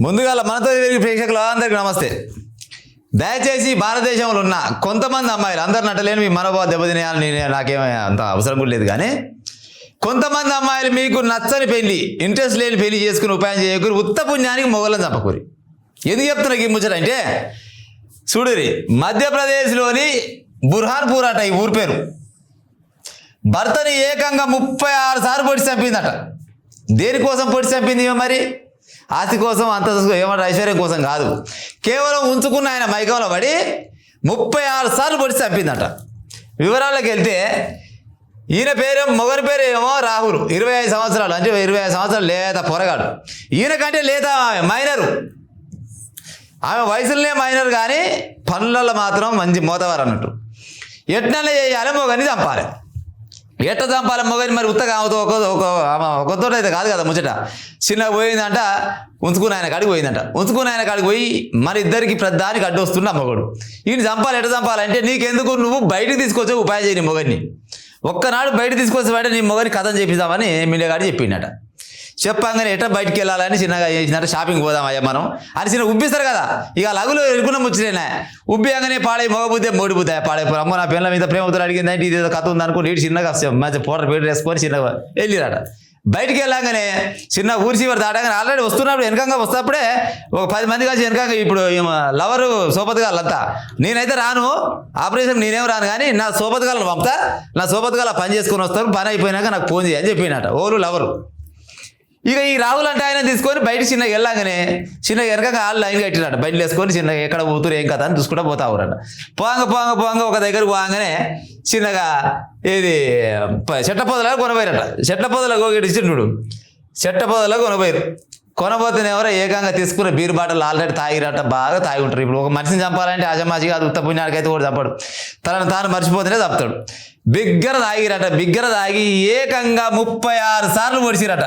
ముందుగా మనతో తిరిగి ప్రేక్షకులు అందరికీ నమస్తే. దయచేసి భారతదేశంలో ఉన్న కొంతమంది అమ్మాయిలు, అందరు నటలేని మీ మనోభావ దెబ్బతినేయాలని నాకేమీ అంత అవసరం కూడా లేదు, కానీ కొంతమంది అమ్మాయిలు మీకు నచ్చని పెళ్లి, ఇంట్రెస్ట్ లేని పెళ్లి చేసుకుని ఉపాయం చేయకూరి ఉత్త పుణ్యానికి మొగలను చంపకూరి. ఎందుకు చెప్తున్నా ఈ ముచ్చట అంటే, చూడురి, మధ్యప్రదేశ్లోని బుర్హాన్పూర్ అట ఈ ఊరి పేరు. భర్తని ఏకంగా 36 సార్లు పొడిచి చంపిందట. దేనికోసం పొడిచి చంపింది మరి? ఆస్తి కోసం, అంత ఏమంటారు ఐశ్వర్యం కోసం కాదు, కేవలం ఉంచుకున్న ఆయన మైకంలో పడి 36 సార్లు పొడిచి చంపిందట. వివరాలకు వెళ్తే ఈయన పేరు, మొగరి పేరు ఏమో రాహుల్, 25 సంవత్సరాలు, అంటే 25 సంవత్సరాలు లేత పొరగాడు. ఈయన కంటే లేత మైనరు, ఆమె వయసులోనే మైనర్, కానీ పనులలో మాత్రం మంచి మోతవారు అన్నట్టు. ఎట్నల్లా చేయాలి, మొగని చంపాలి. ఎట్ట చంపాలి మొగని? మరి ఉత్తగా ఒకతో అయితే కాదు కదా ముచ్చట. చిన్నగా పోయిందంట, ఉంచుకుని ఆయన కాడికి పోయిందంట. ఉంచుకుని ఆయన కాడికి పోయి మరి ఇద్దరికి ప్రధానికి అడ్డు వస్తుండ మొగడు. ఈయన చంపాలి. ఎట్ట చంపాలంటే, నీకెందుకు, నువ్వు బయటికి తీసుకొచ్చే ఉపాయం చేయి నీ మొగని. ఒక్కనాడు బయట తీసుకొచ్చి బయట నీ మొగని కథం చేపిద్దామని మిండగాడి చెప్పిండట. చెప్పంగానే ఎట్లా బయటికి వెళ్ళాలని చిన్నగా చేసినట్టు, షాపింగ్ పోదామయ్యా మనం అని చిన్న ఉబ్బిస్తారు కదా. ఇక లగులు ఎరుకున్న ముచ్చినేనా ఉబ్బియంగానే పాడే మొగ బుద్దే మోడి బుద్దా పాడే అమ్మ నా పిల్లల మీద ప్రేమతో అడిగింది అంటే ఇదేదో కథ ఉంది అనుకో, నీటి చిన్నగా మంచి పౌడర్ పేరు వేసుకొని చిన్నగా వెళ్ళిరాట. బయటికి వెళ్ళాగానే చిన్న ఊరి చివరి దాటగానే ఆల్రెడీ వస్తున్నప్పుడు వెనకంగా వస్తున్నప్పుడే ఒక 10 మంది కలిసి వెనకంగా, ఇప్పుడు లవరు సోపతిగాళ్ళంతా, నేనైతే రాను ఆపరేషన్, నేనేం రాను, కానీ నా సోపతిగాలను పంపుతా, నా సోపతిగాల పని చేసుకొని వస్తారు, పని అయిపోయినాక నాకు ఫోన్ చేయని చెప్పినట ఓలు లవరు. ఇక ఈ రాహుల్ అంటే ఆయన తీసుకొని బయట చిన్నగా వెళ్ళాగానే చిన్నగా వెనకగా వాళ్ళు లైన్ కట్టినట్టు బండ్లు వేసుకొని చిన్నగా ఎక్కడ పోతురు ఏం కదా అని చూసుకుంటా పోతా ఊరట. పోంగ ఒక దగ్గరకు పోగానే చిన్నగా ఏది చెట్ల పొదలా కొనబోయారట. చెట్ల పొదల ఇచ్చినప్పుడు చెట్ల పొదలా కొనబోయారు. కొనబోతేనే ఎవరో ఏకంగా తీసుకున్న బీరు బాటలు ఆల్రెడీ తాగిరట, బాగా తాగి ఉంటారు. ఇప్పుడు ఒక మనిషిని చంపాలంటే ఆజమాజిగా అది ఉత్త పుణ్యానికి అయితే కూడా చంపడు, తాను మర్చిపోతేనే చంపుతాడు. బిగ్గర తాగిరట. బిగ్గర తాగి ఏకంగా 36 సార్లు పొడిచిరట.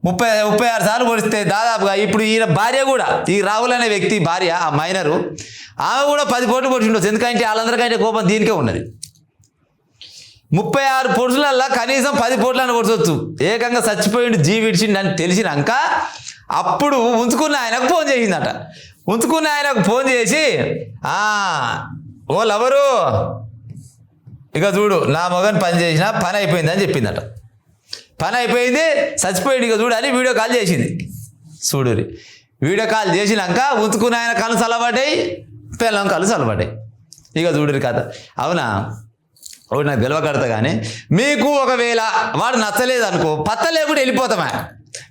36 సార్లు పొడిస్తే దాదాపుగా ఇప్పుడు ఈయన భార్య కూడా, ఈ రాహుల్ అనే వ్యక్తి భార్య, ఆ మైనరు, ఆమె కూడా 10 పోట్లు పొడిచి ఉండొచ్చు. ఎందుకంటే వాళ్ళందరికంటే కోపం దీనికే ఉన్నది. 36 పొడుచులల్లా కనీసం 10 పోట్లను పొడిచవచ్చు. ఏకంగా చచ్చిపోయిండు, జీవిడిచిండు అని తెలిసినాక అప్పుడు ఉంచుకున్న ఆయనకు ఫోన్ చేసిందట. ఉంచుకున్న ఆయనకు ఫోన్ చేసి, ఓ లవరు, ఇక చూడు నా మగని పని చేసిన పని అయిపోయిందని చెప్పిందట. పని అయిపోయింది, చచ్చిపోయింది, ఇక చూడు అని వీడియో కాల్ చేసింది. చూడురి, వీడియో కాల్ చేసినాక ఉంచుకున్న ఆయన కళ్ళు చల్లబడ్డాయి, పిల్లం కళ్ళు చల్లబడ్డాయి. ఇక చూడురి కథ. అవునా, ఒకటి నాకు గెలవకడతా, కానీ మీకు ఒకవేళ వాడు నచ్చలేదు అనుకో, పత్త లేకుండా వెళ్ళిపోతామా?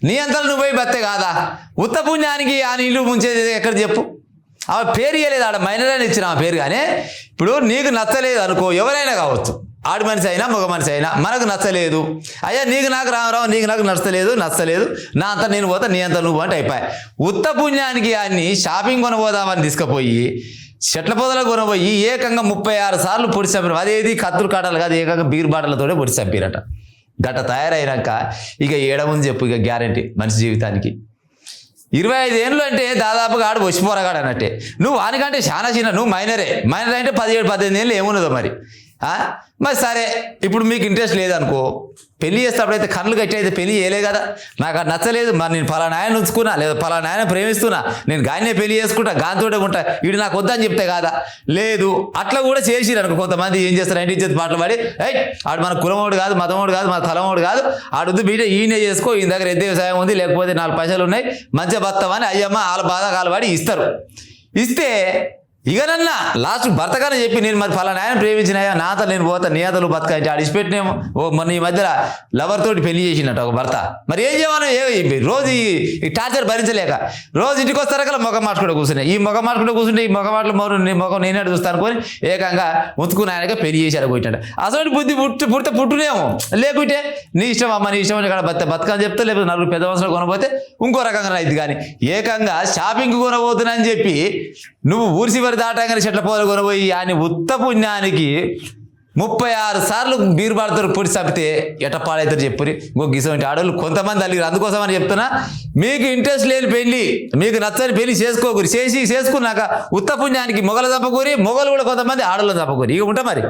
నీ అంతలో నువ్వు పోయి బతే కాదా? ఉత్త పుణ్యానికి ఆ నీళ్ళు ముంచేది ఎక్కడ చెప్పు? ఆమె పేరు ఇవ్వలేదు, ఆడ మైనర్ అని ఇచ్చిన ఆ పేరు. కానీ ఇప్పుడు నీకు నచ్చలేదు అనుకో, ఎవరైనా కావచ్చు, ఆడి మనిషి అయినా మగ మనిషి అయినా, మనకు నచ్చలేదు, అయ్యా నీకు నాకు రామరావు, నీకు నాకు నచ్చలేదు, నా అంతా నేను పోతా, నీ అంతా నువ్వు అంటే అయిపోయి. ఉత్త పుణ్యానికి అన్ని షాపింగ్ కొనబోదామని తీసుకుపోయి చెట్ల పొదలు కొనబోయి ఏకంగా 36 సార్లు పొడి చంపారు. అదేది కత్తులు కాటాలు కాదు, ఏకంగా బీర్ బాటలతోనే పొడి చంపారట. గట్ట తయారైనాక ఇక ఏడముంది చెప్పు, ఇక గ్యారంటీ మనిషి జీవితానికి. 25 ఏళ్ళు అంటే దాదాపుగా ఆడు వచ్చిపోరగాడు అన్నట్టే. నువ్వు వానికంటే చాలా చిన్న, నువ్వు మైనర్ అంటే 17-18 ఏళ్ళు ఏమున్నదో మరి. మరి సరే, ఇప్పుడు మీకు ఇంట్రెస్ట్ లేదనుకో, పెళ్లి చేసేటప్పుడైతే కళ్ళు కట్టి అయితే పెళ్లి చేయలే కదా, నాకు అది నచ్చలేదు, మరి నేను పలానా ఆయన ఉంచుకున్నా, లేదా పలానా ఆయన ప్రేమిస్తున్నా, నేను గాయనే పెళ్లి చేసుకుంటా, గానితోటే ఉంటా, వీడు నాకు వద్దని చెప్తే కాదా? లేదు, అట్లా కూడా చేసిరు అనుకో. కొంతమంది ఏం చేస్తారు, ఇంటి ఇచ్చేది పాటలు పడి, ఆడు మన కులమోడు కాదు, మతమోడు కాదు, మన తలమోడు కాదు, ఆడుద్దు బీట ఈయనే చేసుకో, ఈయన దగ్గర ఎద్దే వ్యవసాయం ఉంది, లేకపోతే 4 పైసలు ఉన్నాయి, మంచిగా బతామని అయ్యమ్మ వాళ్ళ బాధ కాలవాడి ఇస్తారు. ఇస్తే ఇకనన్నా లాస్ట్ భర్తగానే చెప్పి, నేను మరి ఫలానా ఆయన ప్రేమించినాయా, నాతో నేను పోతా, నీ అతలు బతక అంటే ఆడిచిపెట్టినేమో. మొన్న ఈ మధ్యలో లవర్ తోటి పెళ్లి చేసినట్టు ఒక భర్త. మరి ఏం చేయమని, రోజు ఈ టార్చర్ భరించలేక రోజు ఇంటికి వస్తారకల్లా మొగ మాటకుండా కూర్చున్నాయి. ఈ మొగ మాటకుండా కూర్చుంటే ఈ మొగ మాటలు మొగం నేనే చూస్తాను అనుకొని ఏకంగా ఉంచుకుని ఆయనగా పెళ్లి చేశారు పోయినాడు. అసలు బుద్ధి పుట్టునేమో, లేకుంటే నీ ఇష్టం అమ్మ, నీ ఇష్టం ఇక్కడ బతకని చెప్తే, లేకపోతే 4 పెద్ద వయసులో కొనబోతే ఇంకో రకంగా రైతు. కానీ ఏకంగా షాపింగ్ కొనబోతున్నాని చెప్పి నువ్వు ఊరి చివరి దాటంగానే చెట్ల పొదలు కొనబోయి ఆయన ఉత్త పుణ్యానికి 36 సార్లు బీరు బాటతో పొడి చంపితే ఎట్ట పాడైతారు చెప్పురి. ఇంకో గిసంటి ఆడవాళ్ళు కొంతమంది అలిగారు. అందుకోసం అని చెప్తున్నా, మీకు ఇంట్రెస్ట్ లేని పెళ్లి, మీకు నచ్చని పెళ్లి చేసుకోకూరి. చేసుకున్నాక ఉత్త పుణ్యానికి మొగలు చంపకూరి, మొగలు కూడా కొంతమంది ఆడవాళ్ళు చంపకూరి. ఇక ఉంటా మరి.